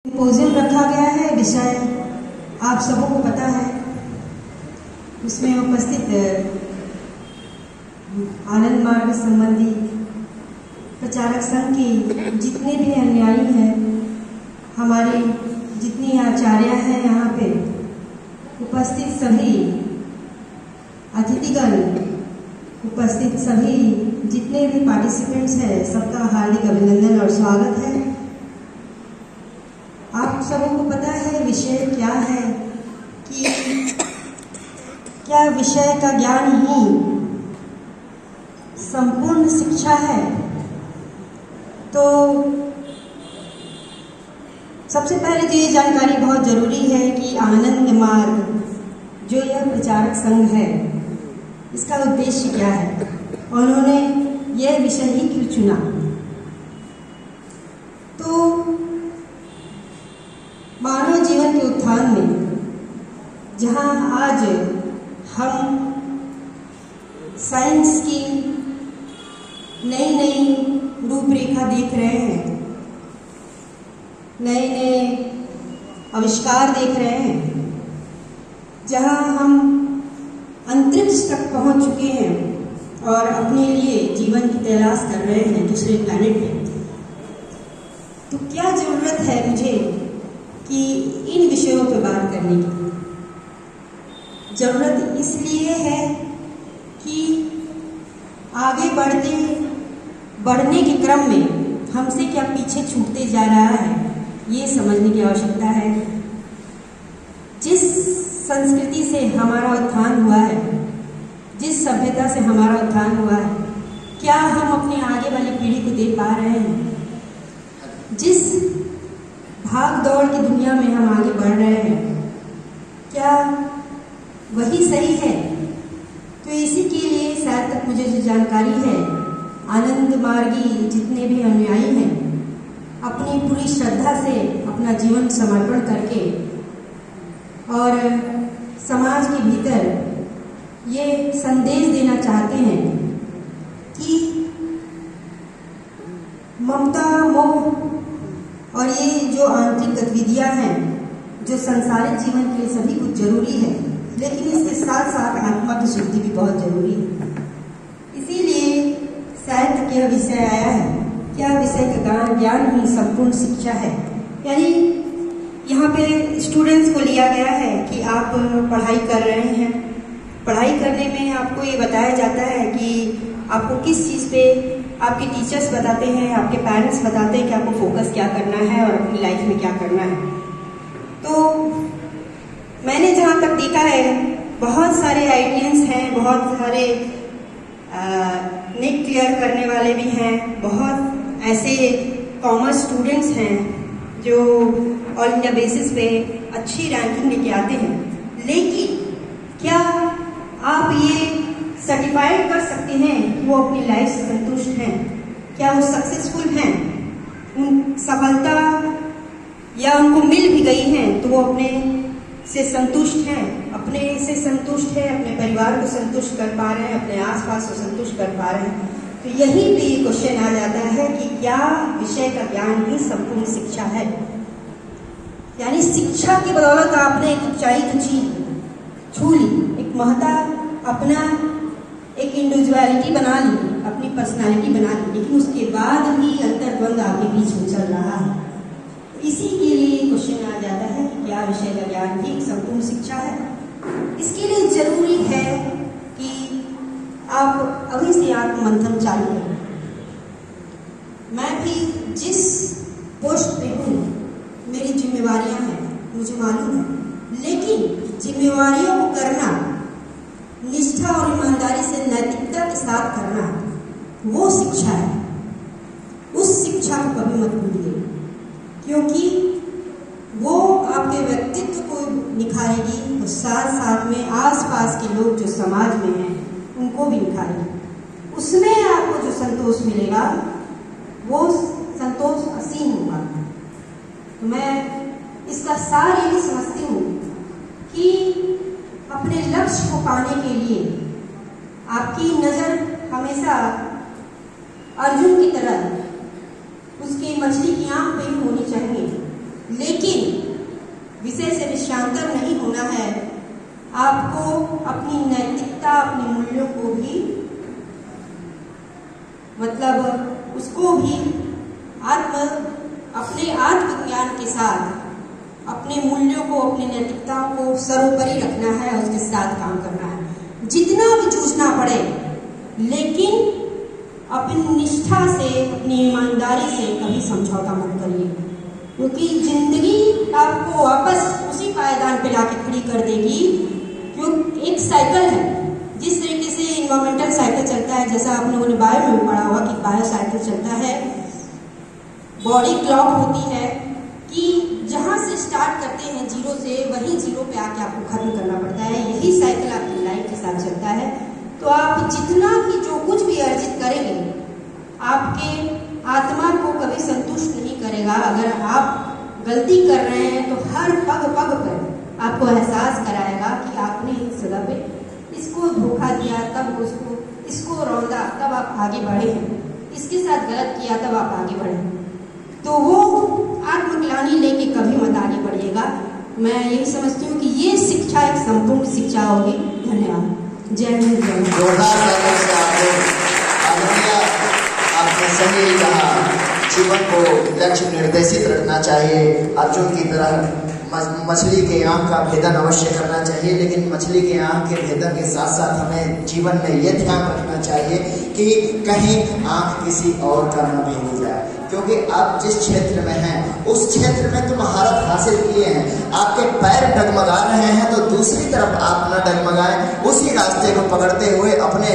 Symposium रखा गया है। विषय आप सबों को पता है। उसमें उपस्थित आनंद मार्ग संबंधी प्रचारक संघ के जितने भी अनुयायी हैं, हमारे जितनी आचार्य हैं, यहाँ पे उपस्थित सभी अतिथिगण, उपस्थित सभी जितने भी पार्टिसिपेंट्स हैं, सबका हार्दिक अभिनंदन और स्वागत है। आप सबों को पता है विषय क्या है, कि क्या विषय का ज्ञान ही संपूर्ण शिक्षा है। तो सबसे पहले तो ये जानकारी बहुत जरूरी है कि आनंद मार्ग जो यह प्रचारक संघ है, इसका उद्देश्य क्या है और उन्होंने यह विषय ही क्यों चुना। तो मानव जीवन के उत्थान में जहां आज हम साइंस की नई नई रूपरेखा देख रहे हैं, नए नए आविष्कार देख रहे हैं, जहां हम अंतरिक्ष तक पहुंच चुके हैं और अपने लिए जीवन की तलाश कर रहे हैं दूसरे प्लैनेट पे, तो क्या जरूरत है मुझे कि इन विषयों पर बात करने की। जरूरत इसलिए है कि आगे बढ़ने के क्रम में हमसे क्या पीछे छूटते जा रहा है, ये समझने की आवश्यकता है। जिस संस्कृति से हमारा उत्थान हुआ है, जिस सभ्यता से हमारा उत्थान हुआ है, क्या हम अपने आगे वाली पीढ़ी को दे पा रहे हैं। जिस भाग दौड़ की दुनिया में हम आगे बढ़ रहे हैं, क्या वही सही है। तो इसी के लिए शायद तक मुझे जो जानकारी है, आनंद मार्गी जितने भी अनुयायी हैं, अपनी पूरी श्रद्धा से अपना जीवन समर्पण करके और समाज के भीतर ये संदेश देना चाहते हैं कि ममता, मोह और ये जो आंतरिक गतिविधियां हैं, जो संसारिक जीवन के लिए सभी कुछ जरूरी है, लेकिन इसके साथ साथ आत्मा की शुद्धि भी बहुत जरूरी है। इसीलिए शायद तक यह विषय आया है। क्या विषय का ज्ञान ही संपूर्ण शिक्षा है। यानी यहाँ पे स्टूडेंट्स को लिया गया है कि आप पढ़ाई कर रहे हैं, पढ़ाई करने में आपको ये बताया जाता है कि आपको किस चीज़ पे आपके टीचर्स बताते हैं, आपके पेरेंट्स बताते हैं कि आपको फोकस क्या करना है और अपनी लाइफ में क्या करना है। तो मैंने जहाँ तक देखा है, बहुत सारे आइडियंस हैं, बहुत सारे नेट क्लियर करने वाले भी हैं, बहुत ऐसे कॉमर्स स्टूडेंट्स हैं जो ऑल इंडिया बेसिस पे अच्छी रैंकिंग लेके आते हैं। लेकिन क्या आप ये सर्टिफाइड कर सकते हैं कि वो अपनी लाइफ से संतुष्ट हैं, क्या वो सक्सेसफुल हैं, उन सफलता या उनको मिल भी गई है तो वो अपने से संतुष्ट हैं, अपने से संतुष्ट है, अपने परिवार को संतुष्ट कर पा रहे हैं, अपने आसपास को संतुष्ट कर पा रहे हैं। तो यही पे ये क्वेश्चन आ जाता है कि क्या विषय का ज्ञान ही संपूर्ण शिक्षा है। यानी शिक्षा की बदौलत आपने एक ऊंचाई छू ली, एक महत्ता, अपना एक इंडिविजुअलिटी बना ली, अपनी पर्सनालिटी बना ली, लेकिन उसके बाद भी अंतर्द्वंद आपके बीच में चल रहा है। इसी के लिए क्वेश्चन आ जाता है कि क्या विषय का ज्ञान ही संपूर्ण शिक्षा है। इसके लिए जरूरी है कि आप अभी से आत्ममंथन चालू करें। मैं भी जिस पोस्ट पे हूँ, मेरी जिम्मेवारियां हैं, मुझे मालूम है, लेकिन जिम्मेवारियों को करना निष्ठा और ईमानदारी से, नैतिकता के साथ करना, वो शिक्षा है। उस शिक्षा को कभी मत भूलिए, क्योंकि वो आपके व्यक्तित्व को निखारेगी और साथ साथ में आसपास के लोग जो समाज में हैं उनको भी निखारेगी। उसमें आपको जो संतोष मिलेगा वो संतोष असीम होगा। तो मैं इसका सार यही समझती हूँ कि अपने लक्ष्य को पाने के लिए आपकी नजर हमेशा अर्जुन की तरह उसकी मछली की आंख पे ही होनी चाहिए लेकिन विषय से विषयांतर नहीं होना है। आपको अपनी नैतिकता, अपने मूल्यों को भी मतलब उसको भी अपने आत्मज्ञान के साथ अपने मूल्यों को, अपनी नैतिकताओं को सर्वोपरि रखना है, उसके साथ काम करना है। जितना भी जूझना पड़े, लेकिन अपनी निष्ठा से, अपनी ईमानदारी से कभी समझौता मत करिए, क्योंकि जिंदगी आपको वापस उसी पायदान पे लाके खड़ी कर देगी। क्योंकि एक साइकिल है, जिस तरीके से इन्वायरमेंटल साइकिल चलता है, जैसा आप लोगों ने बायो में पढ़ा होगा कि बायो साइकिल चलता है, बॉडी क्लॉक होती है कि जहां से स्टार्ट करते हैं जीरो से, वही जीरो पे आके आपको खत्म करना पड़ता है। यही साइकिल आपकी लाइफ के साथ चलता है। तो आप जितना भी जो कुछ भी अर्जित करेंगे, आपके आत्मा को कभी संतुष्ट नहीं करेगा। अगर आप गलती कर रहे हैं तो हर पग पग पर आपको एहसास कराएगा कि आपने इस जगह पे इसको धोखा दिया, तब इसको रौंदा, तब आप आगे बढ़े हैं, इसके साथ गलत किया, तब आप आगे बढ़े। तो वो आत्मग्लानि लेके कभी मत आगे बढ़िएगा। मैं यही समझती हूँ कि ये शिक्षा एक संपूर्ण शिक्षा होगी। धन्यवाद। जय हिंद, जय भारत। आपने सही कहा, जीवन को लक्ष्य निर्देशित रखना चाहिए। अर्जुन की तरह मछली के आँख का भेदन अवश्य करना चाहिए, लेकिन मछली के आँख के भेदन के साथ साथ हमें जीवन में ये ध्यान रखना चाहिए कि कहीं आँख किसी और का न भेदी जाए। क्योंकि आप जिस क्षेत्र में हैं, उस क्षेत्र में तो महारत हासिल किए हैं, आपके पैर डगमगा रहे हैं, तो दूसरी तरफ आप न डगमगाएं, उसी रास्ते को पकड़ते हुए अपने